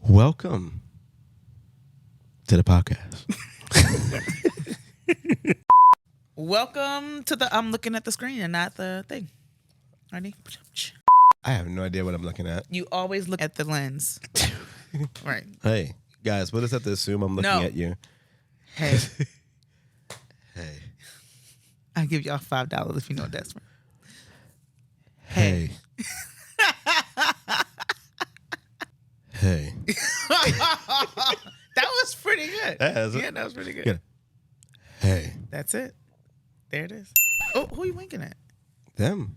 Welcome to the podcast. Welcome to the I'm looking at the screen and not the thing. Ready? I have no idea what I'm looking at. You always look at the lens. Right. Hey, guys, we'll just have to assume I'm looking at you. Hey. Hey. I'll give y'all $5 if you know that's right. Hey. Hey. That was pretty good. That was pretty good. Yeah. Hey. That's it. There it is. Oh, who are you winking at? Them.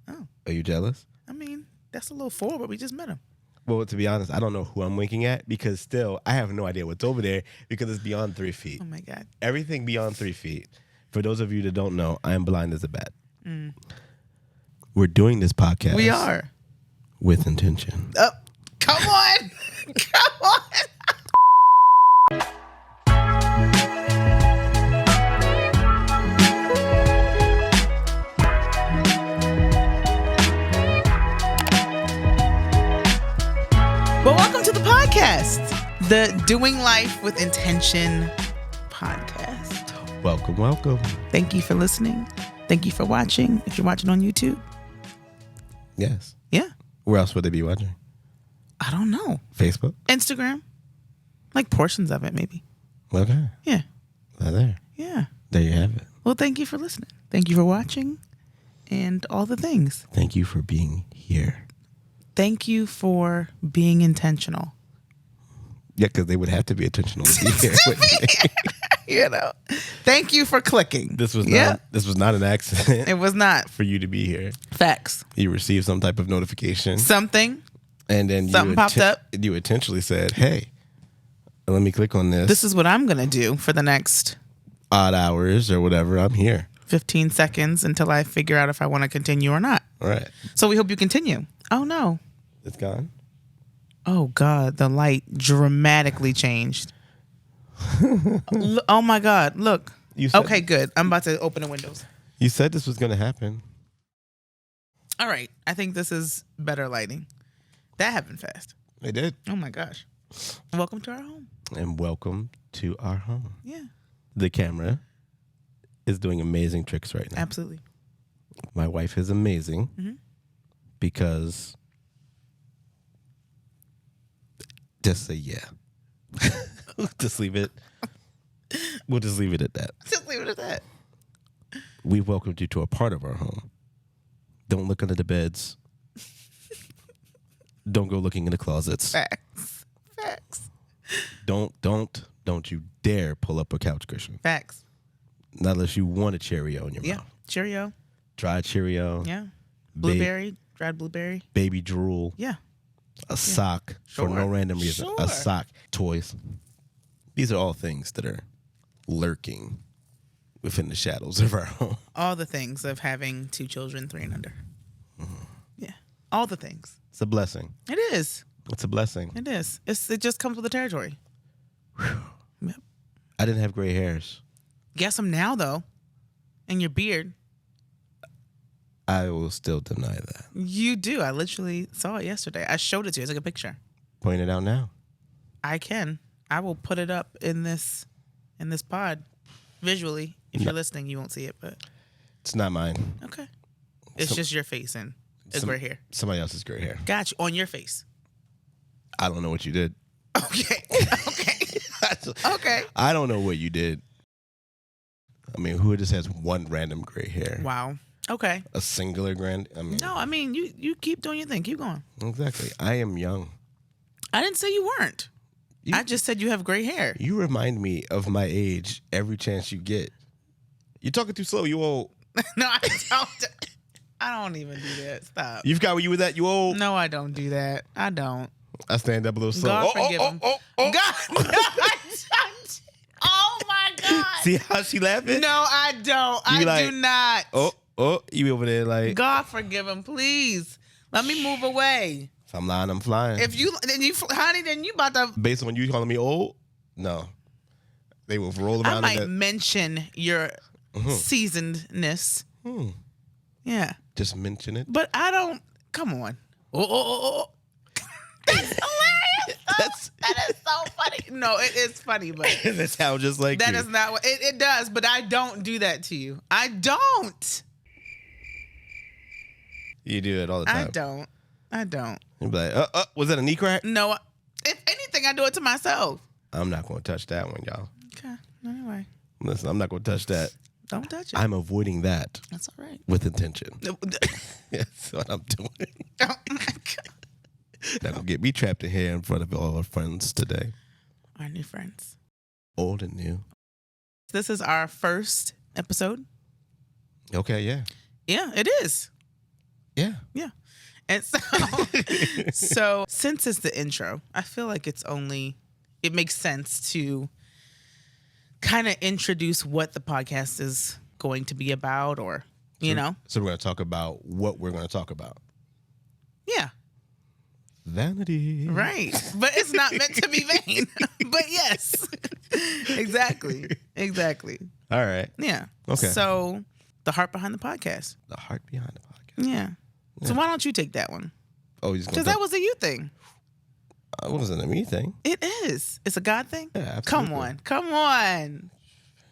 Oh. Are you jealous? I mean, that's a little forward, but we just met him. Well, to be honest, I don't know who I'm winking at because still, I have no idea what's over there because it's beyond 3 feet. Oh, my God. Everything beyond 3 feet. For those of you that don't know, I am blind as a bat. We're doing this podcast. We are. With intention. Oh, come on. Come on. Well, welcome to the podcast, the Doing Life with Intention podcast. Welcome, welcome. Thank you for listening. Thank you for watching. If you're watching on YouTube. Yes. Yeah. Where else would they be watching? I don't know. Facebook? Instagram. Like portions of it, maybe. Okay. Yeah. Well, there. Yeah. There you have it. Well, thank you for listening. Thank you for watching and all the things. Thank you for being here. Thank you for being intentional. Yeah, because they would have to be intentional to be here. You know. Thank you for clicking. This was not an accident. It was not. For you to be here. Facts. You received some type of notification. Something. And then something popped up. You intentionally said, hey, let me click on this. This is what I'm going to do for the next odd hours or whatever. I'm here. 15 seconds until I figure out if I want to continue or not. All right. So we hope you continue. Oh, no. It's gone. Oh, God. The light dramatically changed. Oh, my God. Look. Okay, good. I'm about to open the windows. You said this was going to happen. All right. I think this is better lighting. That happened fast. It did. Oh, my gosh. Welcome to our home. And welcome to our home. Yeah. The camera is doing amazing tricks right now. Absolutely. My wife is amazing because just say yeah. Just leave it. We'll just leave it at that. Just leave it at that. We welcomed you to a part of our home. Don't look under the beds. Don't go looking in the closets. Facts. Don't you dare pull up a couch cushion. Facts. Not unless you want a Cheerio in your mouth. Cheerio. Dried Cheerio. Yeah. Blueberry. Dried blueberry. Baby drool. Yeah. A sock for no random reason. Sure. A sock. Toys. These are all things that are lurking within the shadows of our home. All the things of having 2 children, 3 and under. Yeah. All the things. It's a blessing. It is. It's a blessing. It is. It just comes with the territory. Yep. I didn't have gray hairs. Guess them now, though. And your beard. I will still deny that. You do. I literally saw it yesterday. I showed it to you. It's like a picture. Point it out now. I can. I will put it up in this pod visually. If you're listening, you won't see it, but it's not mine. Okay. It's just your face and it's gray hair. Somebody else's gray hair. Got you. On your face. I don't know what you did. Okay. Okay. I don't know what you did. I mean, who just has one random gray hair? Wow. Okay. A singular No, I mean, you keep doing your thing. Keep going. Exactly. I am young. I didn't say you weren't. I just said you have gray hair. You remind me of my age every chance you get. You're talking too slow. You old. No, I don't. I don't even do that. Stop. You forgot where you was at. You old. No, I don't do that. I don't. I stand up a little slow. God forgive him. God. Oh my God. See how she laughing? No, I don't. I do not. You over there like. God forgive him, please. Let me move away. If I'm lying, I'm flying. Then you about to. Based on you calling me old, no. They will roll around. I might mention your seasonedness. Yeah. Just mention it. But I don't. Come on. Oh. That's hilarious. No, it is funny, but That sounds just like that you. is not what it does. But I don't do that to you. I don't. You do it all the time. I don't. You'd be like, was that a knee crack? No, if anything, I do it to myself. I'm not going to touch that one, y'all. Okay. Anyway, Listen, I'm not going to touch that. don't touch it. I'm avoiding that That's all right. with intention. Oh That's what I'm doing. my God. That'll get me trapped in here in front of all our friends today. Our new friends. Old and new. This is our first episode. Okay, yeah. Yeah, it is. Yeah. Yeah. And so since it's the intro, I feel like it makes sense to kind of introduce what the podcast is going to be about, or, you know. So we're going to talk about what we're going to talk about. Yeah. Vanity. Right. But it's not meant to be vain. But yes. Exactly. All right. Yeah. Okay. So the heart behind the podcast. The heart behind the podcast. Yeah. So why don't you take that one? Oh, he's going Because that was a you thing. It wasn't a me thing. It is. It's a God thing. Yeah, absolutely. Come on.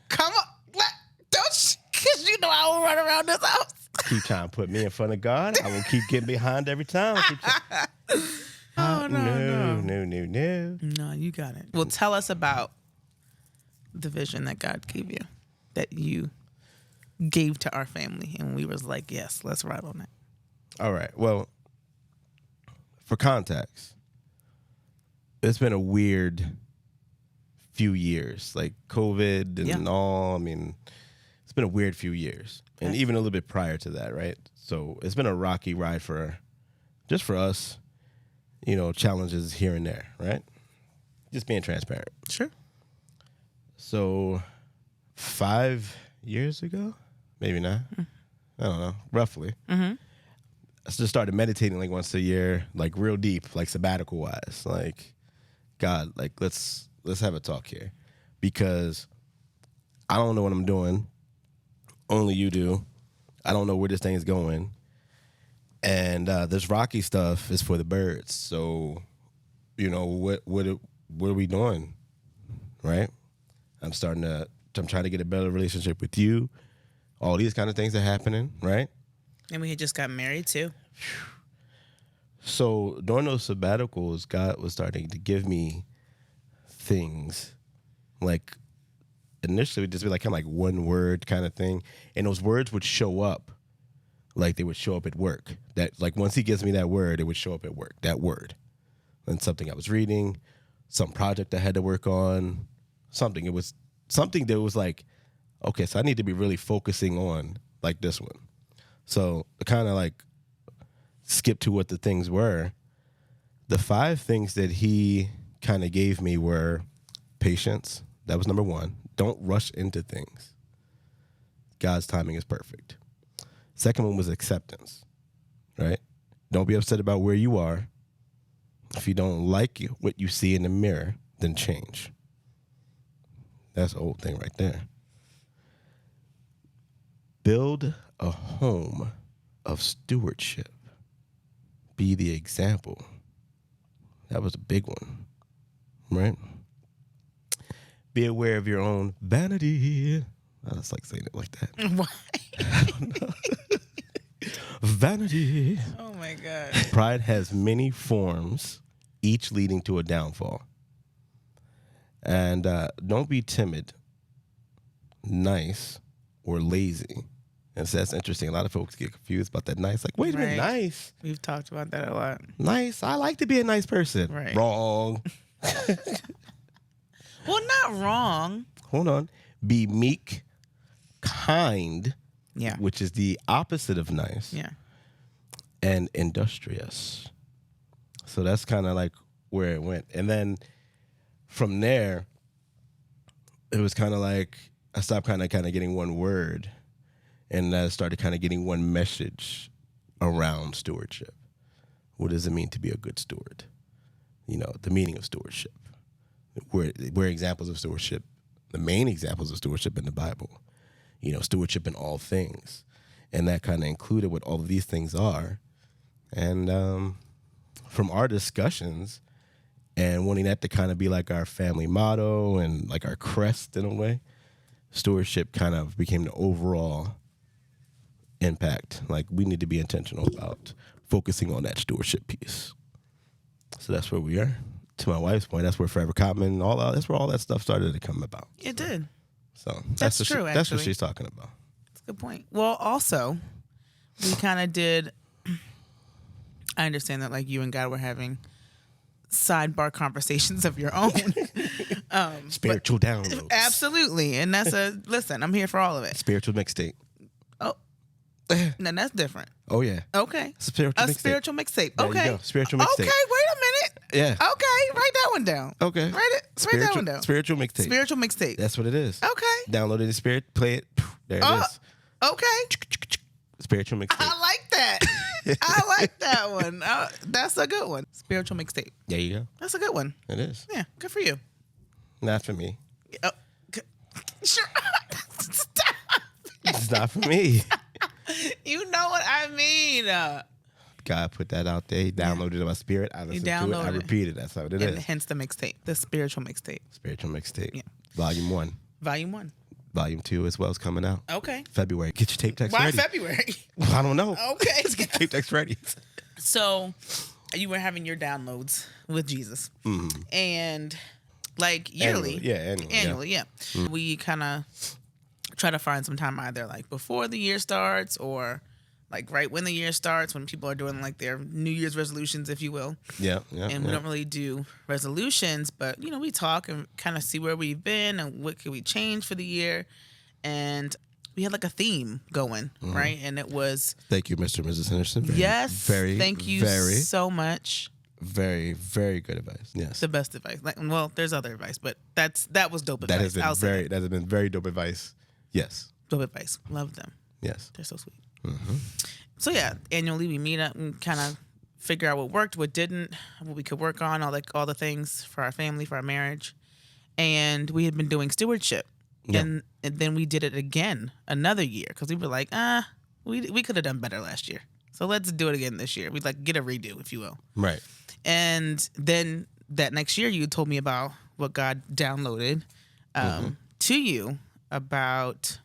Don't, because you know I will run around this house. Keep trying to put me in front of God. I will keep getting behind every time. Oh, no. No. No, you got it. Well, tell us about the vision that God gave you, that you gave to our family. And we was like, yes, let's ride on it. All right. Well, for context, it's been a weird few years, like COVID and all. I mean, it's been a weird few years, and even a little bit prior to that, right? So it's been a rocky ride for us, you know, challenges here and there, right? Just being transparent. Sure. So 5 years ago, maybe not, I don't know, roughly. Mm-hmm. I just started meditating like once a year, like real deep, like sabbatical wise. Like, God, like let's have a talk here, because I don't know what I'm doing. Only you do. I don't know where this thing is going, and this rocky stuff is for the birds. So, you know, what are we doing, right? I'm trying to get a better relationship with you. All these kind of things are happening, right? And we had just got married too. So during those sabbaticals, God was starting to give me things, like initially it would just be like kind of like one word kind of thing, and those words would show up, like they would show up at work. That like once He gives me that word, it would show up at work. That word, and something I was reading, some project I had to work on, something. It was something that was like, okay, so I need to be really focusing on like this one. So kind of like skip to what the things were. The 5 things that He kind of gave me were patience. That was number 1. Don't rush into things. God's timing is perfect. Second one was acceptance, right? Don't be upset about where you are. If you don't like what you see in the mirror, then change. That's the old thing right there. Build a home of stewardship. Be the example. That was a big one, right? Be aware of your own vanity. I just like saying it like that. Why? I don't know. Vanity. Oh my God. Pride has many forms, each leading to a downfall. And don't be timid, nice, or lazy. And so that's interesting. A lot of folks get confused about that nice. Like, wait a minute, nice. We've talked about that a lot. Nice. I like to be a nice person. Right. Wrong. Well, not wrong. Hold on. Be meek, kind, Yeah. which is the opposite of nice, Yeah. and industrious. So that's kind of like where it went. And then from there, it was kind of like I stopped kind of getting one word, and I started kind of getting one message around stewardship. What does it mean to be a good steward? You know, the meaning of stewardship. Where examples of stewardship, the main examples of stewardship in the Bible. You know, stewardship in all things. And that kind of included what all of these things are. And from our discussions, and wanting that to kind of be like our family motto and like our crest in a way, stewardship kind of became the overall impact. Like, we need to be intentional about focusing on that stewardship piece. So that's where we are. To my wife's point, that's where Forever Cottman, that's where all that stuff started to come about. It did. So That's true, that's what actually. she's talking about. That's a good point. Well, also, we kind of did. I understand that, like, you and God were having sidebar conversations of your own. Spiritual downloads. Absolutely. And listen, I'm here for all of it. Spiritual mixtape. Oh, no, that's different. Oh, yeah. Okay. Spiritual a mixtape. spiritual mixtape. There Okay. you go. Spiritual mixtape. Okay, wait a minute. Yeah. Okay, write that one down. Okay. Write that one down. Spiritual mixtape. Spiritual mixtape. That's what it is. Okay. Download it in spirit, play it. There it is. Okay. Spiritual mixtape. I like that. I like that one. That's a good one. Spiritual mixtape. There you go. That's a good one. It is. Yeah, good for you. Not for me. Oh, sure. Stop. It's not for me. You know what I mean. God put that out there. He downloaded it in my spirit. I listened to it. I downloaded it. repeated. That's how it And is. hence the mixtape, the spiritual mixtape. Spiritual mixtape. Yeah. Volume 1. Volume 1. Volume 2 as well is coming out. Okay. February. Get your tape text Why ready. February? I don't know. Okay. Let's get tape text ready. So you were having your downloads with Jesus. Mm-hmm. And like yearly. Annually, yeah. Mm-hmm. We kind of try to find some time either like before the year starts or like right when the year starts, when people are doing like their New Year's resolutions, if you will. Yeah. And we don't really do resolutions, but we talk and kind of see where we've been and what could we change for the year. And we had like a theme going, right? And it was Thank you, Mr. and Mrs. Henderson. thank you so much. Very, very good advice. Yes. The best advice. Like, well, there's other advice, but that was dope advice. That has been very dope advice. Yes. Dope advice. Love them. Yes. They're so sweet. So yeah, annually we meet up and kind of figure out what worked, what didn't, what we could work on, all the things for our family, for our marriage. And we had been doing stewardship. Yeah. And then we did it again another year because we were like, we could have done better last year. So let's do it again this year. We'd like get a redo, if you will. Right. And then that next year you told me about what God downloaded to you about,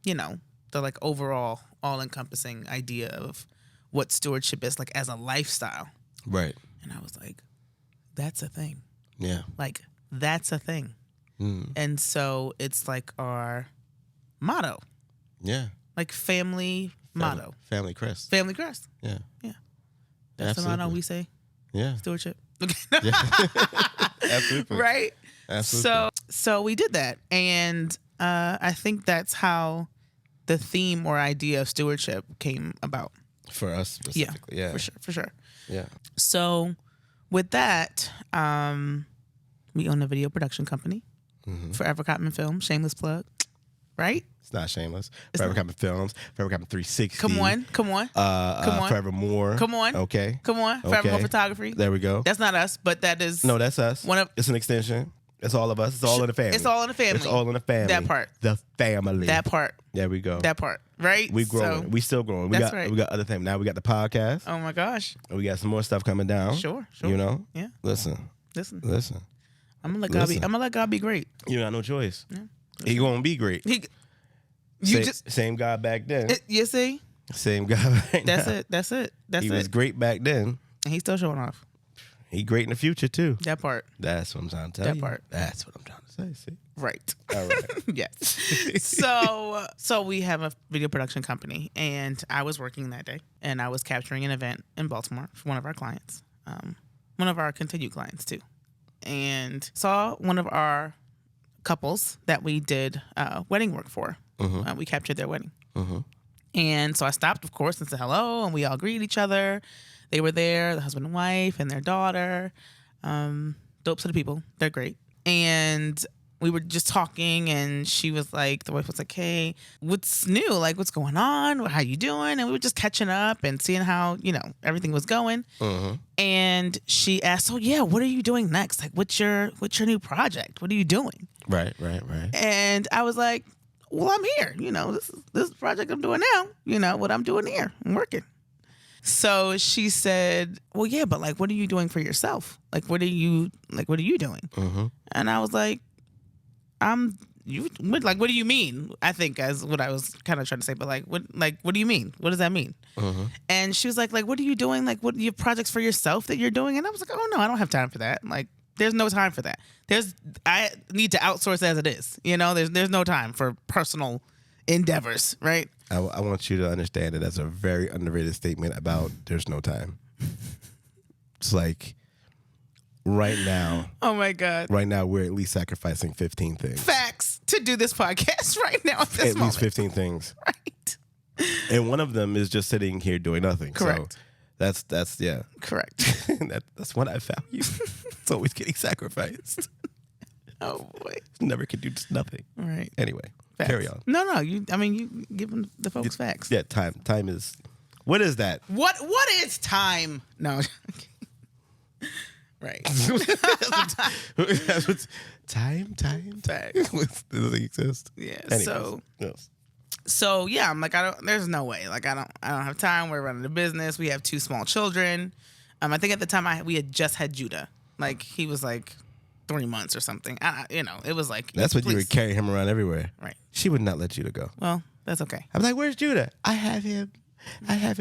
the like overall all-encompassing idea of what stewardship is like as a lifestyle. Right. And I was like, that's a thing. Yeah. Like, that's a thing. And so it's like our motto. Yeah. Like family motto. Family crest. Family crest. Yeah. Yeah. That's Absolutely. the motto we say. Yeah. Stewardship. Yeah. Absolutely. Right? Absolutely. So we did that. And I think that's how the theme or idea of stewardship came about. For us specifically. Yeah. For sure. Yeah. So with that, we own a video production company, Forever Cottman Film, shameless plug, right? It's not shameless. Forever Cottman Films, Forever Cottman 360. Come on. Forever More. Come on. Okay. Come on. Forever More Photography. There we go. That's not us, but that is. No, that's us. It's an extension. It's all of us. It's all in the family. It's all in the family. It's all in the family. That part. The family. That part. There we go. That part. Right? We growing. So, we still growing. We that's got right. we got other things. Now we got the podcast. Oh my gosh. We got some more stuff coming down. Sure. You Yeah. Listen. I'm gonna let God be great. You got no choice. Yeah. He gonna be great. Same guy back then. You see? Same guy right now. That's it. He was great back then. And he's still showing off. He great in the future too. That part. That's what I'm trying to tell you. That part. That's what I'm trying to say. See? Right. All right. Yes. So we have a video production company, and I was working that day, and I was capturing an event in Baltimore for one of our clients, one of our continued clients too, and saw one of our couples that we did wedding work for. We captured their wedding. And so I stopped, of course, and said hello, and we all greeted each other. They were there, the husband and wife and their daughter. Dope set of people. They're great. And we were just talking, and she was like, the wife was like, hey, what's new? Like, what's going on? How you doing? And we were just catching up and seeing how, everything was going. And she asked, oh, yeah, what are you doing next? Like, what's your new project? What are you doing? Right. And I was like, well, I'm here. This is the project I'm doing now. What I'm doing here. I'm working. So she said, well, yeah, but like, what are you doing for yourself? Like, what are you doing? Mm-hmm. And I was like, what do you mean? I think as what I was kind of trying to say, but what do you mean? What does that mean? Mm-hmm. And she was like, what are you doing? Like, what are your projects for yourself that you're doing? And I was like, oh no, I don't have time for that. Like, there's no time for that. I need to outsource as it is. There's no time for personal endeavors, right? I want you to understand that that's a very underrated statement about there's no time. It's like right now. Oh my God. Right now, we're at least sacrificing 15 things. Facts to do this podcast right now at this moment. At least 15 things. Right. And one of them is just sitting here doing nothing. Correct. So that's yeah. Correct. That's what I value. It's always getting sacrificed. Oh boy. Never can do just nothing. Right. Anyway, facts. Carry on. No, you giving the folks facts. Yeah, time is. What is that? What is time? No. Right. That's what's time. Facts. Doesn't exist. Yeah. Anyways, yes. So yeah, I'm like, there's no way. Like, I don't have time. We're running a business. We have 2 small children. I think at the time we had just had Judah. Like, he was like 3 months or something. It was like, that's what you would carry him around everywhere. Right. She would not let Judah go. Well, that's okay. I'm like, where's Judah? I have him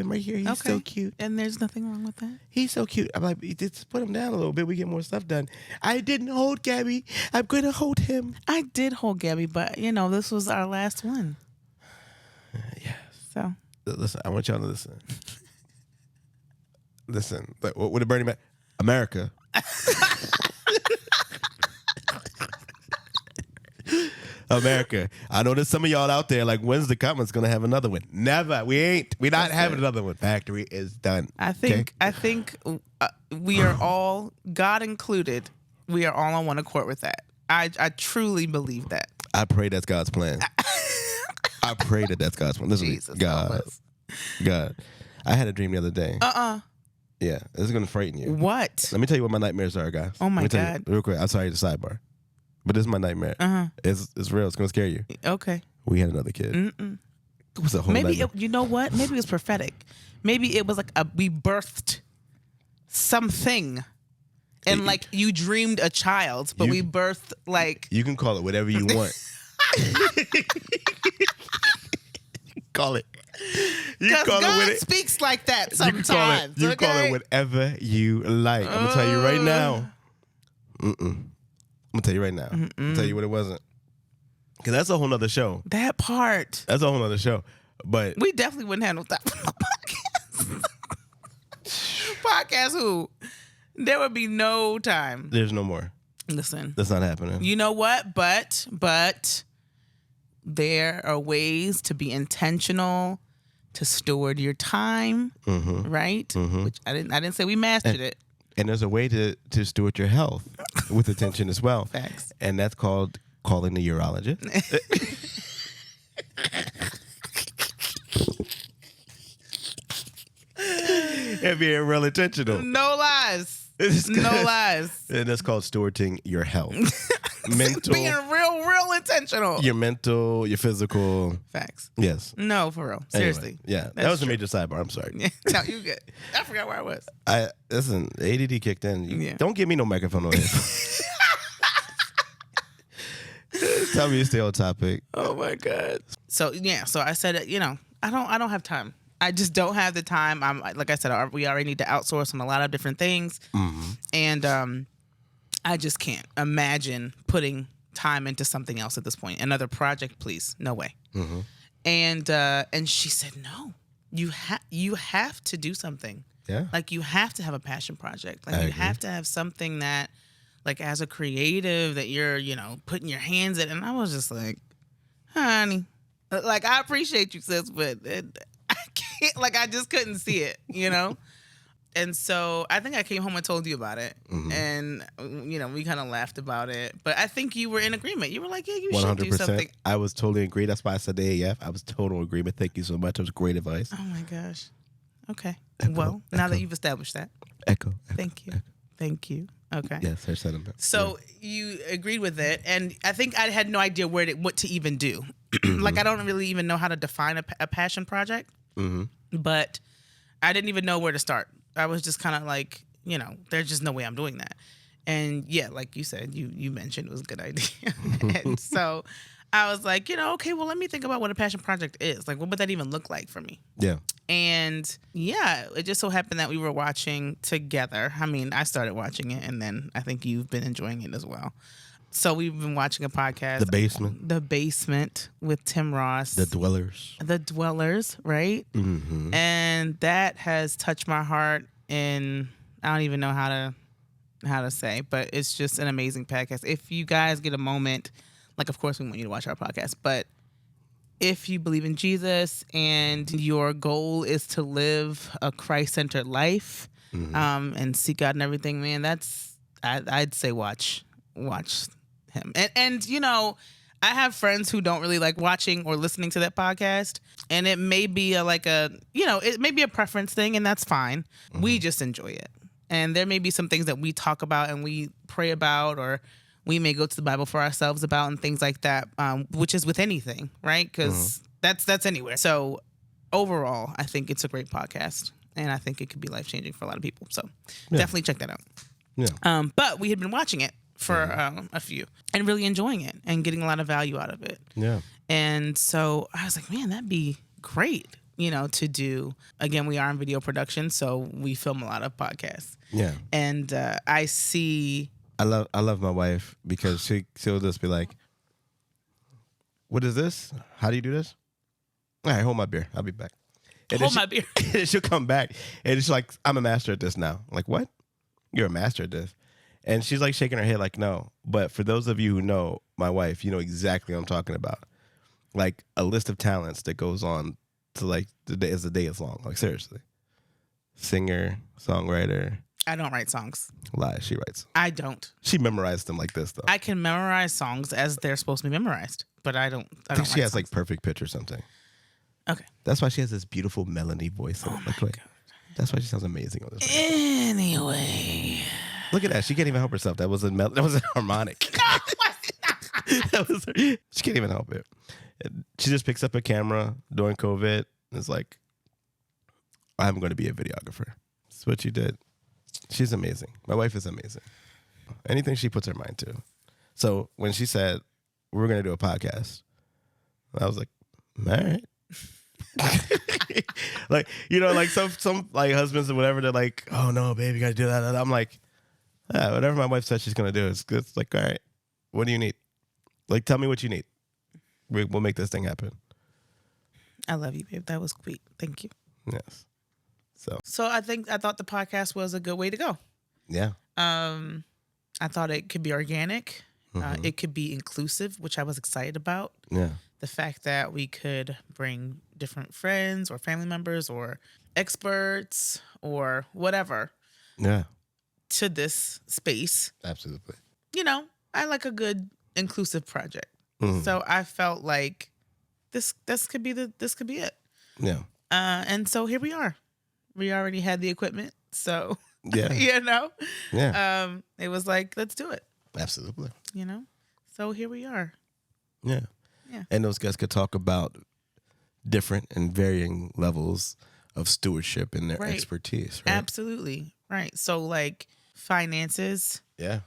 right here. He's so cute. And there's nothing wrong with that. He's so cute. I'm like, just put him down a little bit. We get more stuff done. I didn't hold Gabby. I'm going to hold him. I did hold Gabby, but, this was our last one. Yes. So. Listen, I want y'all to listen. Listen. Like, what did Bernie Mac? America. America. I know there's some of y'all out there like, when's the Cottman's gonna have another one? Never. We're not having another one. Factory is done. I think we are all, God included, we are all on one accord with that. I truly believe that. I pray that's God's plan. I pray that's God's plan. Listen, Jesus, God. I had a dream the other day. Yeah, this is gonna frighten you. What? Let me tell you what my nightmares are, guys. Oh my Let me tell God. you real quick. I'm sorry to sidebar, but this is my nightmare. It's real. It's gonna scare you. Okay. We had another kid. Mm-mm. It was a whole Maybe nightmare. you know what? Maybe it was prophetic. Maybe it was like we birthed something, and like you dreamed a child, but we birthed like. You can call it whatever you want. Call it. Because God speaks like that sometimes. You call it whatever you like. I'm gonna tell you right now. I'm gonna tell you right now. I'm gonna tell you what it wasn't. Because that's a whole nother show. That part. That's a whole nother show. But we definitely wouldn't handle that podcast. Podcast who? There would be no time. There's no more. Listen. That's not happening. You know what? But there are ways to be intentional, to steward your time, right? Which I didn't say we mastered it. And there's a way to steward your health with attention as well. Facts. And that's called calling the urologist. And being real intentional. No lies. No lies. And that's called stewarding your health. Mental. Being real intentional. Your mental, your physical. Facts. Yes. No, for real. Seriously. Anyway, yeah. That was a major sidebar. I'm sorry. No, you good. I forgot where I was. Listen, ADD kicked in. Don't give me no microphone on this. Tell me to stay on topic. Oh my God. So I said, I don't have time. I just don't have the time. I'm like I said, we already need to outsource on a lot of different things, and I just can't imagine putting time into something else at this point. Another project, please, no way. And she said, no, you have to do something. Yeah, like you have to have a passion project. Like you have to have something that, like as a creative, that you're putting your hands in. And I was just like, honey, like I appreciate you, sis, but I can't. Like I just couldn't see it, And so I think I came home and told you about it, and we kind of laughed about it. But I think you were in agreement. You were like, "Yeah, you 100%. Should do something." I was totally agreed. That's why I said the AF. I was total agreement. Thank you so much. It was great advice. Oh my gosh. Okay. Well, now that you've established that, echo. Thank you. Echo. Thank you. Okay. Yes, her sentiment. So you agreed with it, and I think I had no idea what to even do. Like I don't really even know how to define a passion project. But I didn't even know where to start. I was just kind of like, there's just no way I'm doing that. And yeah, like you said, you mentioned it was a good idea. And so I was like, okay, well, let me think about what a passion project is. Like, what would that even look like for me? Yeah. And yeah, it just so happened that we were watching together. I mean, I started watching it, and then I think you've been enjoying it as well. So we've been watching a podcast. The Basement with Tim Ross. The Dwellers, right? Mm-hmm. And that has touched my heart in, I don't even know how to say, but it's just an amazing podcast. If you guys get a moment, like, of course we want you to watch our podcast, but if you believe in Jesus and your goal is to live a Christ-centered life, and seek God and everything, man, I'd say watch him. And I have friends who don't really like watching or listening to that podcast, and it may be it may be a preference thing, and that's fine. Mm-hmm. We just enjoy it. And there may be some things that we talk about and we pray about, or we may go to the Bible for ourselves about and things like that, which is with anything, right? Because that's anywhere. So overall, I think it's a great podcast, and I think it could be life-changing for a lot of people. So definitely check that out. Yeah. But we had been watching it for a few and really enjoying it and getting a lot of value out of it. Yeah. And so I was like, man, that'd be great, to do. Again, we are in video production, so we film a lot of podcasts. Yeah. And I love my wife because she'll just be like, what is this? How do you do this? All right, hold my beer. I'll be back. And hold my beer. And she'll come back and she's like, I'm a master at this now. I'm like, what? You're a master at this? And she's like shaking her head like, no. But for those of you who know my wife, you know exactly what I'm talking about. Like a list of talents that goes on to like the day is long. Like seriously. Singer, songwriter. I don't write songs. Lie, she writes. I don't. She memorized them like this though. I can memorize songs as they're supposed to be memorized, but I think she has songs. Like perfect pitch or something. Okay. That's why she has this beautiful melody voice. Oh my God. That's why she sounds amazing on this. Anyway. Look at that. She can't even help herself. That was a harmonic. She can't even help it. She just picks up a camera during COVID and is like, I'm going to be a videographer. That's what she did. She's amazing. My wife is amazing. Anything she puts her mind to. So when she said, we're going to do a podcast, I was like, all right. Like, like some like husbands or whatever, they're like, oh no, babe, you got to do that. I'm like, whatever my wife says she's going to do, it's like, all right, what do you need? Like, tell me what you need. We'll make this thing happen. I love you, babe. That was sweet. Thank you. Yes. So I thought the podcast was a good way to go. Yeah. I thought it could be organic. It could be inclusive, which I was excited about. Yeah. The fact that we could bring different friends or family members or experts or whatever. Yeah. To this space. Absolutely. I like a good inclusive project. Mm-hmm. So I felt like this could be it. Yeah. And so here we are. We already had the equipment, so yeah. Yeah. It was like, let's do it. Absolutely. So here we are. Yeah. Yeah. And those guys could talk about different and varying levels of stewardship and their expertise, right? Absolutely. Right. So like finances. Yeah.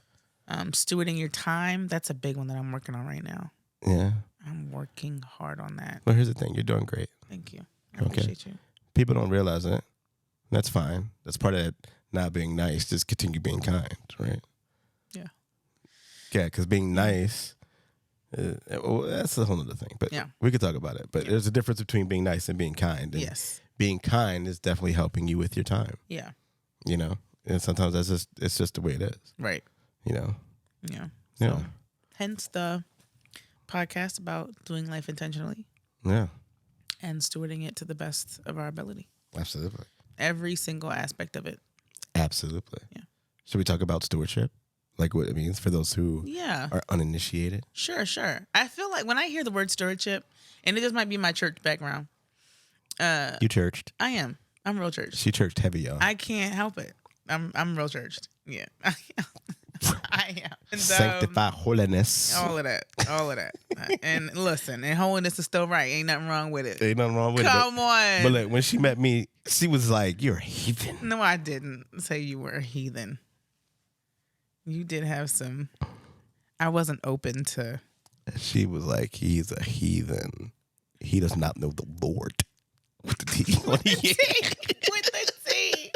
Stewarding your time. That's a big one that I'm working on right now. Yeah. I'm working hard on that. Well, here's the thing. You're doing great. Thank you. I appreciate you. People don't realize it. That's fine. That's part of it, not being nice. Just continue being kind, right? Yeah. Yeah, because being nice, that's a whole other thing. But we could talk about it. But there's a difference between being nice and being kind. And yes. Being kind is definitely helping you with your time. Yeah. And sometimes it's just the way it is. Right. Yeah. So, hence the podcast about doing life intentionally. Yeah. And stewarding it to the best of our ability. Absolutely. Every single aspect of it. Absolutely. Yeah. Should we talk about stewardship? Like what it means for those who are uninitiated? Sure. I feel like when I hear the word stewardship, and it just might be my church background. You churched? I am. I'm real churched. She churched heavy, y'all. I can't help it. I'm real churched. Yeah. I am. And, sanctify holiness. All of that. And listen, and holiness is still right. Ain't nothing wrong with it. Ain't nothing wrong with Come it. on. But like when she met me, she was like, "You're a heathen." No, I didn't say you were a heathen. You did have some. I wasn't open to. She was like, "He's a heathen. He does not know the Lord." With the T. With the T.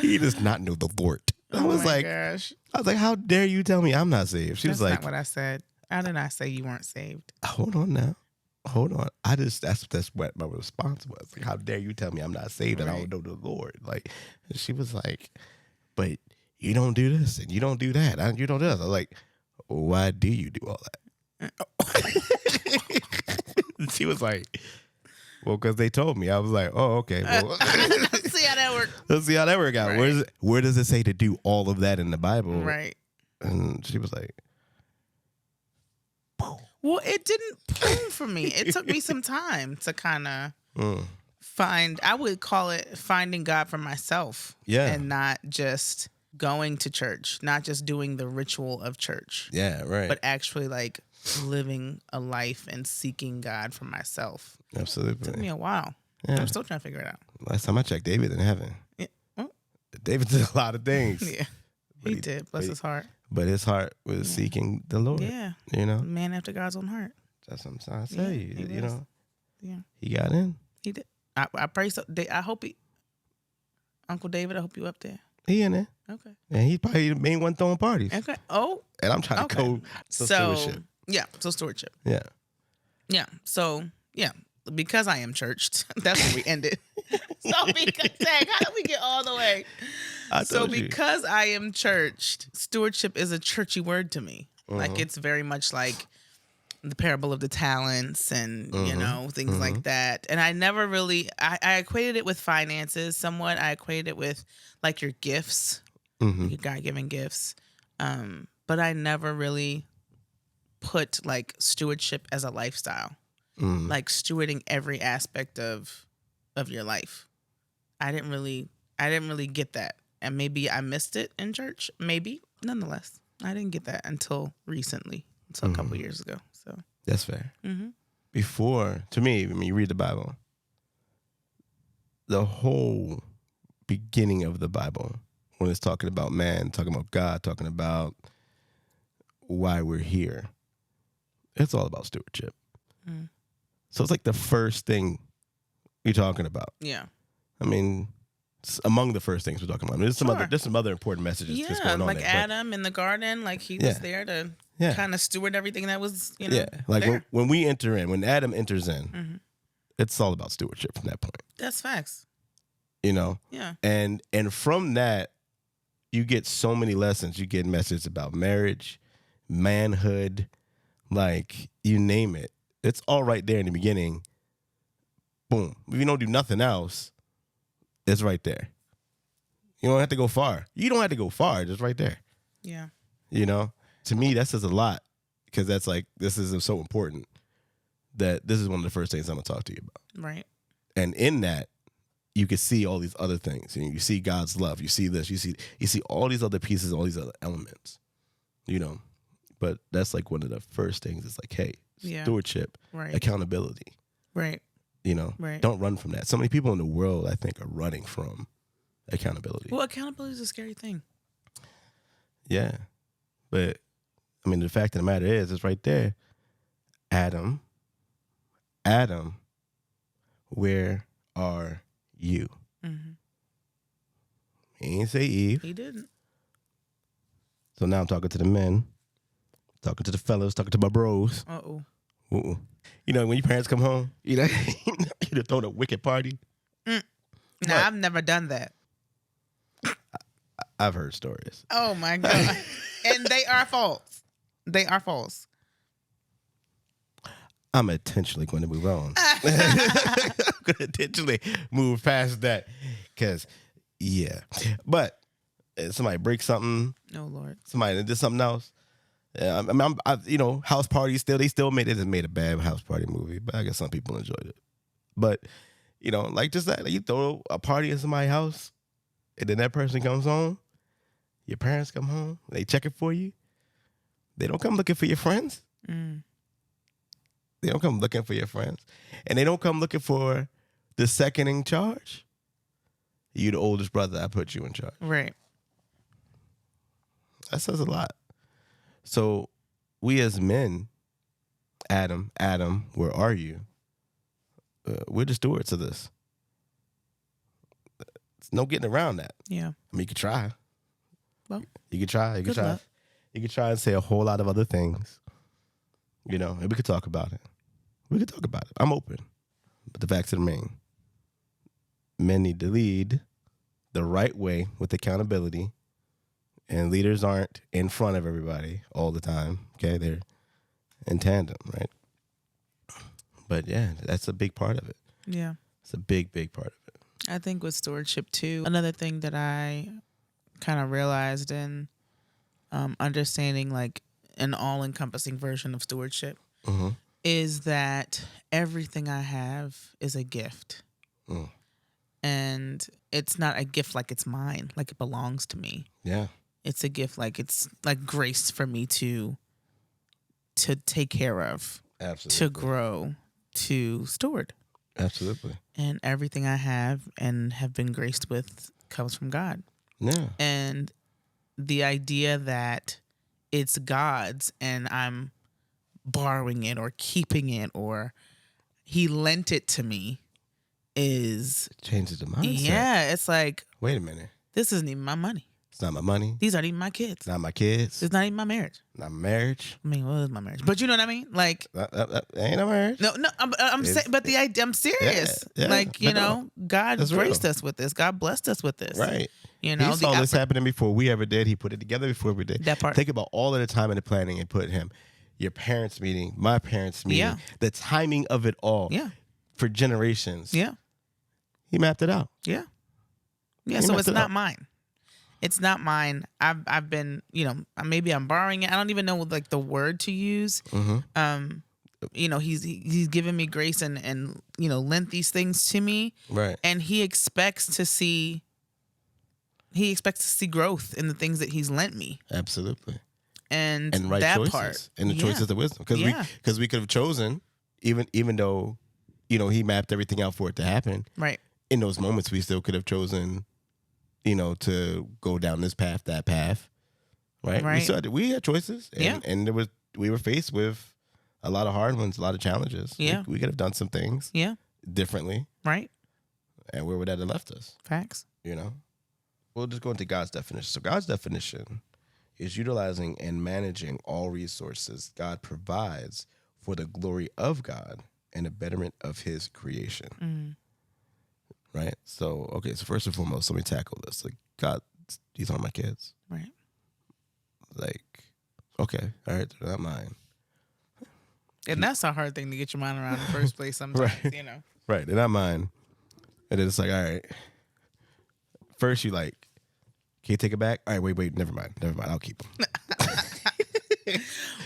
He does not know the Lord. I Oh was my like, gosh. I was like, "How dare you tell me I'm not saved?" She That's was like, not what I said. I did not say you weren't saved. "Hold on now, hold on." That's what my response was. Like, how dare you tell me I'm not saved and I don't know the Lord? Like, she was like, "But you don't do this and you don't do that and you don't do this." I was like, "Why do you do all that?" She was like, "Well, because they told me." I was like, "Oh, okay. Well, Let's see how that works. let's see how that worked out. Right. Where does it say to do all of that in the Bible?" Right. And she was like, Well, it didn't boom for me. It took me some time to kind of find, I would call it finding God for myself. Yeah. And not just going to church, not just doing the ritual of church. "Yeah, right." But actually like living a life and seeking God for myself. Absolutely. Took me a while. Yeah. I'm still trying to figure it out. Last time I checked, David in heaven. Yeah. Oh, David did a lot of things. yeah. But He did. Bless his heart. But his heart was seeking the Lord. Yeah. You know? Man after God's own heart. That's what I'm trying to Yeah, say. he You was. know? Yeah. He got in. He did. I pray so. I hope he, Uncle David, I hope you up there. He in there. Okay. And he's probably the main one throwing parties. Okay. Oh. And I'm trying to go to stewardship. Yeah. So stewardship. Yeah. Yeah. So yeah. Because I am churched. That's where we ended. So because, dang, how did we get all the way? So because I am churched, stewardship is a churchy word to me. Like it's very much like the parable of the talents and, you know, things like that. And I never really, I equated it with finances somewhat. I equated it with like your gifts, your God-given gifts. But I never really put like stewardship as a lifestyle, like stewarding every aspect of your life. I didn't really get that. And maybe I missed it in church. Maybe. Nonetheless, I didn't get that until recently, until a couple years ago. So That's fair. Before, to me, when you read the Bible, the whole beginning of the Bible, when it's talking about man, talking about God, talking about why we're here, it's all about stewardship. So it's like the first thing you're talking about. yeah. I mean, it's among the first things we're talking about. I mean, there's some other important messages that's going on like there. Adam in the garden, like he was there to kind of steward everything that was, you know. Yeah, like there. when we enter in, when Adam enters in, it's all about stewardship from that point. That's facts. You know? Yeah. And from that, you get so many lessons. You get messages about marriage, manhood, like you name it. It's all right there in the beginning. Boom. If you don't do nothing else, it's right there. You don't have to go far. You don't have to go far. Just right there. Yeah. You know? To me, that says a lot because that's like, this is so important that this is one of the first things I'm going to talk to you about. Right. And in that, you can see all these other things. You see God's love. You see this. You see all these other pieces, all these other elements. You know? But that's like one of the first things. It's like, hey, stewardship, accountability. Right. You know? Right. Don't run from that. So many people in the world, I think, are running from accountability. Well, accountability is a scary thing. Yeah. But, I mean, the fact of the matter is, it's right there. Adam, where are you? He didn't say Eve. He didn't. So now I'm talking to the men, talking to the fellas, talking to my bros. Uh-oh. You know, when your parents come home, you know, you throw a wicked party. No, I've never done that. I've heard stories. Oh, my God. And they are false. They are false. I'm intentionally going to move on. I'm going to intentionally move past that because, yeah. But somebody breaks something. No, Lord. Somebody did something else. I mean, you know, house parties they still made a bad house party movie, but I guess some people enjoyed it. But, you know, like just that, like you throw a party in somebody's house and then that person comes home, your parents come home, they check it for you. They don't come looking for your friends. They don't come looking for your friends. And they don't come looking for the second in charge. You the oldest brother, I put you in charge. Right. That says a lot. So we as men, Adam, where are you? We're the stewards of this. There's no getting around that. Yeah. I mean, you could try. Well, you could try. good luck. You could try and say a whole lot of other things. You know, and we could talk about it. I'm open. But the facts remain. Men need to lead the right way with accountability. And leaders aren't in front of everybody all the time. Okay, they're in tandem, right? But yeah, that's a big part of it. Yeah. It's a big, big part of it. I think with stewardship too, another thing that I kind of realized in understanding like an all-encompassing version of stewardship is that everything I have is a gift. And it's not a gift like it's mine, like it belongs to me. Yeah. It's a gift like it's like grace for me to take care of, Absolutely. to grow, to steward. Absolutely. And everything I have and have been graced with comes from God. Yeah. And the idea that it's God's and I'm borrowing it or keeping it or he lent it to me is... It changes the mindset. Yeah, it's like... Wait a minute. This isn't even my money. It's not my money. These aren't even my kids. It's not my kids. It's not even my marriage. Not my marriage. I mean, what is my marriage? But you know what I mean? Like... ain't no marriage. No, I'm saying, but the idea, I'm serious. Yeah, like, you know, God graced us with this. God blessed us with this. Right. You know, he saw this happening before we ever did. He put it together before we did. That part. Think about all of the time in the planning and put him, your parents' meeting, my parents' meeting, the timing of it all. Yeah. For generations. Yeah. He mapped it out. Yeah. Yeah. So it's not mine. It's not mine. I've been, you know, maybe I'm borrowing it. I don't even know like the word to use. You know, he's given me grace and you know, lent these things to me. Right. And he expects to see growth in the things that he's lent me. Absolutely. And right that choices. part. And the choices of wisdom. Because we could have chosen, even though, you know, he mapped everything out for it to happen. Right. In those moments, we still could have chosen, you know, to go down this path, that path. Right. We had choices. And we were faced with a lot of hard ones, a lot of challenges. Yeah. We could have done some things. Yeah. Differently. Right. And where would that have left us? Facts. You know? We'll just go into God's definition. So God's definition is utilizing and managing all resources God provides for the glory of God and the betterment of his creation. Right? So, okay, so first and foremost, let me tackle this. Like, God, these aren't my kids. Right. Like, okay, all right, they're not mine. And that's a hard thing to get your mind around in the first place sometimes, right. You know? Right, they're not mine. And then it's like, all right. First, you like, can you take it back? All right, wait, never mind, I'll keep them.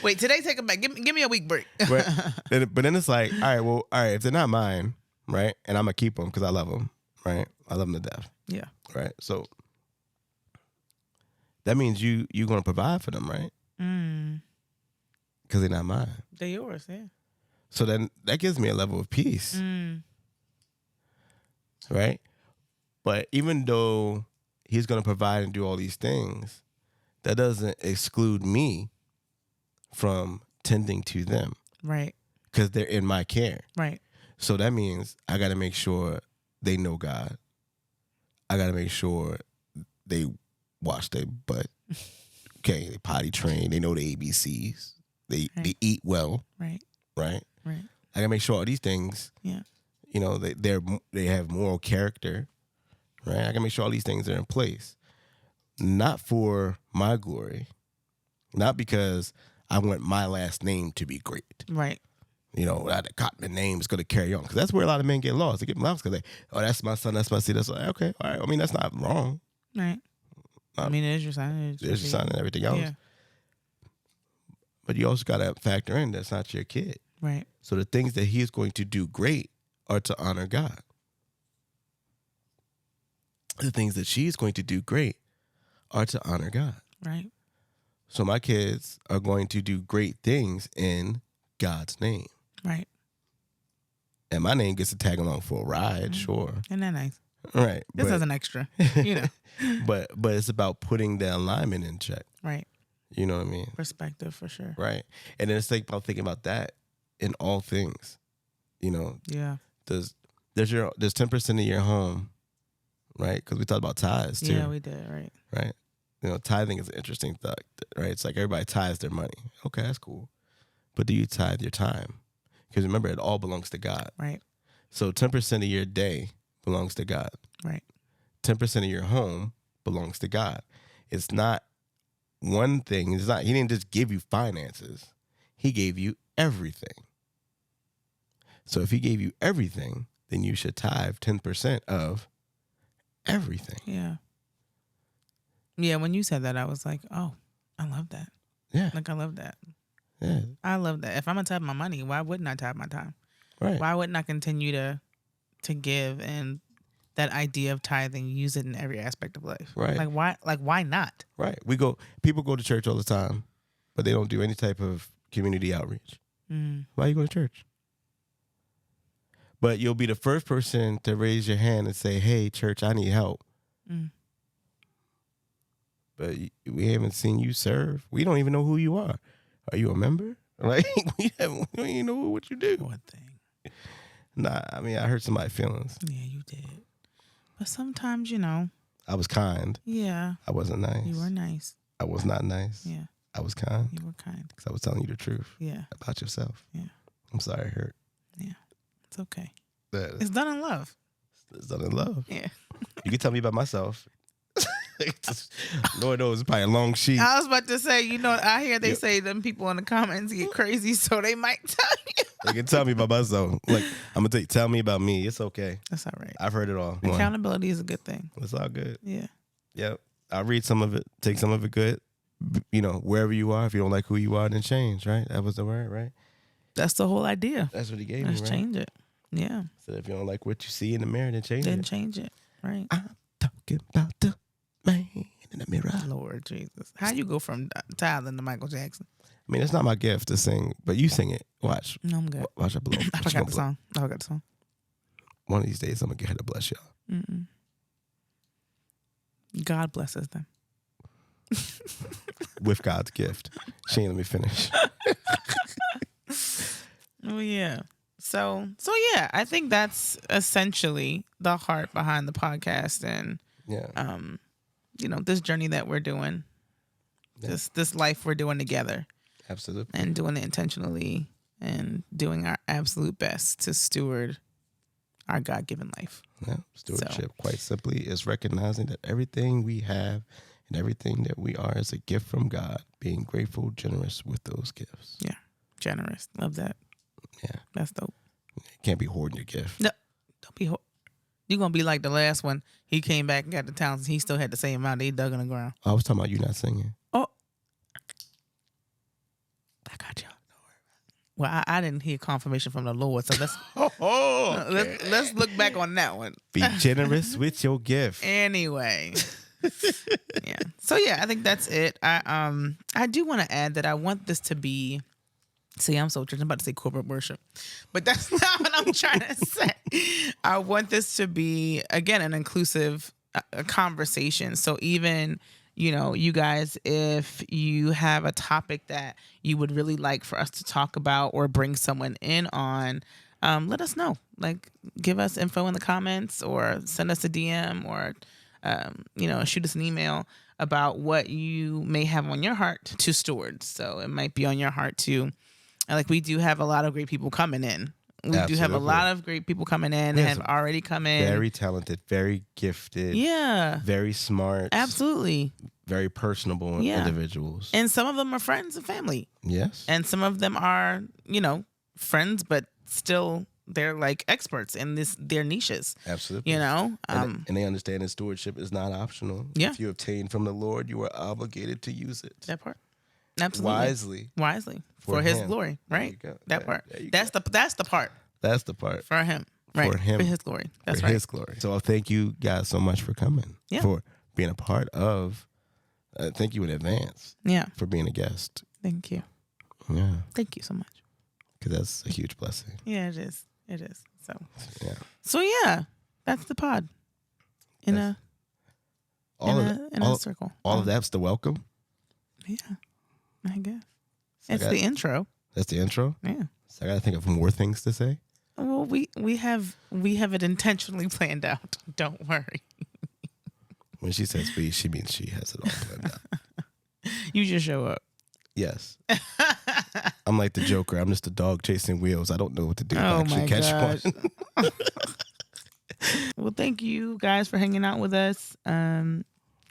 Wait, today take them back. Give me a week break. But then it's like, all right, if they're not mine, right, and I'm going to keep them because I love them, right? I love them to death. Yeah. Right, so that means you're going to provide for them, right? Because they're not mine. They're yours, yeah. So then that gives me a level of peace. Right? But even though he's going to provide and do all these things, that doesn't exclude me from tending to them. Right. Because they're in my care. Right. So that means I got to make sure they know God. I got to make sure they wash their butt. Okay, they potty train. They know the ABCs. They eat well. Right. Right. Right. I got to make sure all these things. Yeah. You know, they have moral character. Right. I got to make sure all these things are in place. Not for my glory. Not because I want my last name to be great. Right. You know, that Cottman name is going to carry on. Because that's where a lot of men get lost. They get lost because that's my son, that's my seed. That's like, okay, all right. I mean, that's not wrong. Right. I mean, it is your son. It is your son and everything else. Yeah. But you also got to factor in that's not your kid. Right. So the things that he is going to do great are to honor God. The things that she's going to do great are to honor God. Right. So my kids are going to do great things in God's name. Right. And my name gets to tag along for a ride, sure. Isn't that nice? Right. This is an extra, you know. But it's about putting the alignment in check. Right. You know what I mean? Perspective for sure. Right. And then it's about thinking about that in all things. You know. Yeah. There's 10% of your home, right? Because we talked about tithes too. Yeah, we did. Right. Right. You know, tithing is an interesting thought, right? It's like everybody tithes their money. Okay, that's cool. But do you tithe your time? Because remember, it all belongs to God. Right. So 10% of your day belongs to God. Right. 10% of your home belongs to God. It's not one thing. It's not. He didn't just give you finances. He gave you everything. So if he gave you everything, then you should tithe 10% of everything. Yeah. Yeah, when you said that, I was like, oh, I love that. Yeah. Like, I love that. Yeah. I love that. If I'm going to tithe my money, why wouldn't I tithe my time? Right. Why wouldn't I continue to give, and that idea of tithing, use it in every aspect of life? Right. Why not? Right. People go to church all the time, but they don't do any type of community outreach. Mm. Why you go to church? But you'll be the first person to raise your hand and say, hey, church, I need help. Mm. But we haven't seen you serve. We don't even know who you are. Are you a member? Like, we don't even know what you do. What thing? Nah, I mean, I hurt somebody's feelings. Yeah, you did. But sometimes, you know. I was kind. Yeah. I wasn't nice. You were nice. I was not nice. Yeah. I was kind. You were kind. Because I was telling you the truth. Yeah. About yourself. Yeah. I'm sorry it hurt. Yeah. It's okay. That It's done in love. It's done in love. Yeah. You can tell me about myself. Lord knows, it's probably a long sheet. I was about to say, you know, I hear they say them people in the comments get crazy, so they might tell you. They can tell me about myself. Like, I'm going to tell me about me. It's okay. That's all right. I've heard it all. Accountability is a good thing. It's all good. Yeah. Yep. I'll read some of it, take some of it good. You know, wherever you are, if you don't like who you are, then change, right? That was the word, right? That's the whole idea. That's what he gave me, Let's right? change it. Yeah. So if you don't like what you see in the mirror, then change Then it. change it. Right. I'm talking about the man in the mirror. Lord Jesus. How you go from Tyler to Michael Jackson? I mean, it's not my gift to sing, but you sing it. Watch. No, I'm good. Watch her blow. I forgot the song. I forgot the song. One of these days, I'm going to get her to bless y'all. Mm-mm. God blesses them. With God's gift. She ain't let me finish. Oh, yeah. So yeah, I think that's essentially the heart behind the podcast, and Yeah. you know, this journey that we're doing, Yeah. this life we're doing together, Absolutely. and doing it intentionally and doing our absolute best to steward our God-given life. Yeah. Stewardship, quite simply, is recognizing that everything we have and everything that we are is a gift from God, being grateful, generous with those gifts. Yeah. Generous. Love that. Yeah. That's dope. You can't be hoarding your gift. No, don't be. You're going to be like the last one. He came back and got the talents. He still had the same amount they dug in the ground. I was talking about you not singing. Oh. I got you. Well, I didn't hear confirmation from the Lord, so let's let's look back on that one. Be generous with your gift. Anyway. Yeah. So yeah, I think that's it. I do want to add that I want this to be. See, I'm so church. I'm about to say corporate worship, but that's not what I'm trying to say. I want this to be, again, an inclusive conversation. So even, you know, you guys, if you have a topic that you would really like for us to talk about or bring someone in on, let us know. Like, give us info in the comments or send us a DM or, you know, shoot us an email about what you may have on your heart to steward. So it might be on your heart to, like, we do have a lot of great people coming in. We do have a lot of great people coming in and have already come in. Very talented, very gifted. Yeah. Very smart. Absolutely. Very personable individuals. And some of them are friends and family. Yes. And some of them are, you know, friends, but still they're like experts in their niches. Absolutely. You know? And they understand that stewardship is not optional. Yeah. If you obtain from the Lord, you are obligated to use it. That part. Absolutely. Wisely. For his glory, right? That part. That's the part. That's the part. For him. Right. For him. For his glory. That's for right. his glory. So thank you guys so much for coming. Yeah. For being a part of. Thank you in advance. Yeah. For being a guest. Thank you. Yeah. Thank you so much. because that's a huge blessing. Yeah, it is. It is. Yeah. So yeah, that's the pod. In a circle. All of that's the welcome. Yeah, I guess. So It's the intro. That's the intro. Yeah. So I got to think of more things to say. Well, we have it intentionally planned out. Don't worry. When she says we, she means she has it all planned out. You just show up. Yes. I'm like the Joker. I'm just a dog chasing wheels. I don't know what to do to Oh actually my catch one. Well, thank you guys for hanging out with us.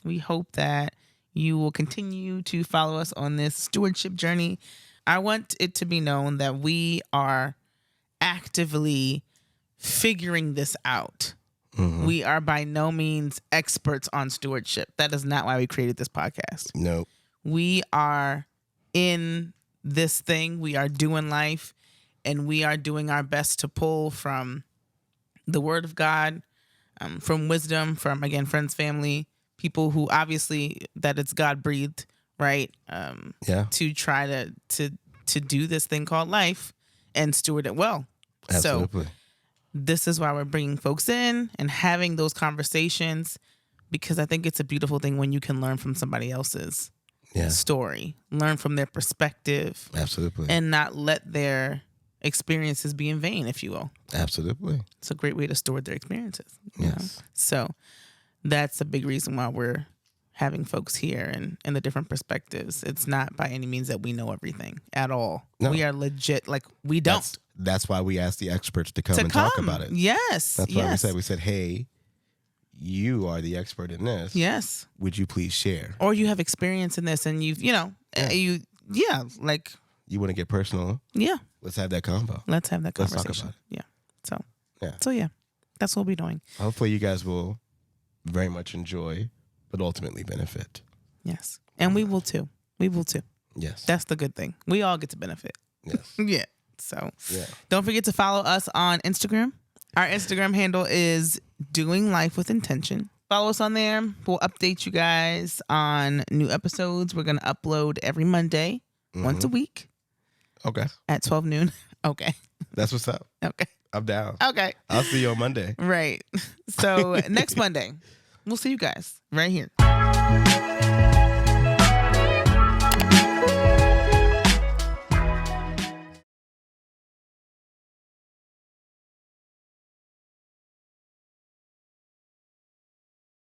We hope that you will continue to follow us on this stewardship journey. I want it to be known that we are actively figuring this out. Mm-hmm. We are by no means experts on stewardship. That is not why we created this podcast. No. We are in this thing. We are doing life, and we are doing our best to pull from the Word of God, from wisdom, from, again, friends, family, people who obviously that it's God breathed, right? To try to do this thing called life and steward it well. Absolutely. So this is why we're bringing folks in and having those conversations, because I think it's a beautiful thing when you can learn from somebody else's story, learn from their perspective. Absolutely. And not let their experiences be in vain, if you will. Absolutely. It's a great way to steward their experiences. Yes. So that's a big reason why we're having folks here and the different perspectives. It's not by any means that we know everything at all. No. We are legit, like, we don't. That's why we asked the experts to come and talk about it. Yes. That's why we said, hey, you are the expert in this. Yes. Would you please share? Or you have experience in this and you want to get personal. Yeah. Let's have that convo. Let's have that conversation. Let's talk about it. So that's what we'll be doing. Hopefully you guys will very much enjoy, but ultimately benefit. Yes. And we will too. Yes. That's the good thing. We all get to benefit. Yes. Yeah. So don't forget to follow us on Instagram. Our Instagram handle is Doing Life with Intention. Follow us on there. We'll update you guys on new episodes. We're going to upload every Monday, once a week. Okay. At 12 noon. Okay. That's what's up. Okay. I'm down. Okay. I'll see you on Monday. Right. So next Monday, we'll see you guys right here.